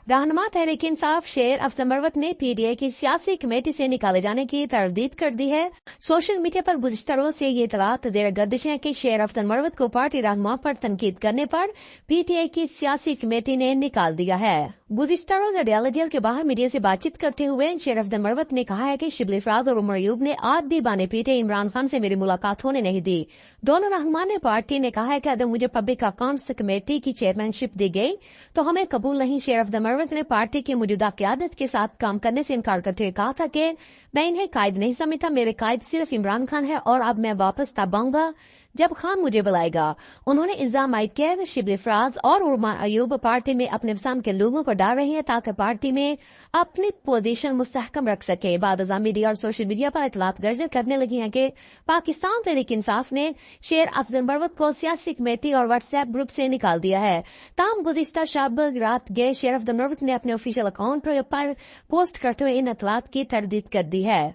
रहनुमा तहरीक इंसाफ शेर अफजल मरवत ने पीटीआई की सियासी कमेटी से निकाले जाने की तरदीद कर दी है। सोशल मीडिया पर गुज़िश्ता रोज से ये इतलात ज़ेर गर्दिश है कि शेर अफजल मरवत को पार्टी रहनुमा पर तनकीद करने पर पीटीआई की सियासी कमेटी ने निकाल दिया है। गुज़िश्ता रोज अडयाला जेल के बाहर मीडिया से बातचीत करते हुए शेर अफजल मरवत ने कहा है कि शिबली फराज और उमर अयूब ने आधी बाने पीटे इमरान खान से मेरी मुलाकात होने नहीं दी। दोनों रहनुमा ने पार्टी ने कहा है कि अगर मुझे पब्लिक अकाउंट्स कमेटी की चेयरमैनशिप दी गई तो हमें कबूल नहीं। शेर अफजल मरवत ने पार्टी की मौजूदा क़यादत के साथ काम करने से इनकार करते हुए कहा था कि मैं इन्हें कायद नहीं समझता, मेरे कायद सिर्फ इमरान खान है और अब मैं वापस तब आऊंगा जब खान मुझे बुलाएगा। उन्होंने इल्जाम आयद किया कि शिबली फराज और उमर अयूब पार्टी में अपने पसंद के लोगों को डाल रही हैं ताकि पार्टी में अपनी पोजीशन मुस्तहकम रख सके। बाद मीडिया और सोशल मीडिया पर इतलात गर्जर करने लगी हैं कि पाकिस्तान तहरीक इंसाफ ने शेर अफजल मरवत को सियासी कमेटी और व्हाट्सएप ग्रुप से निकाल दिया है। ताम गुज़िश्ता शब रात गए शेर अफजल मरवत ने अपने ऑफिशियल अकाउंट पर पोस्ट करते हुए इन इतलात की तरदीद कर दी है।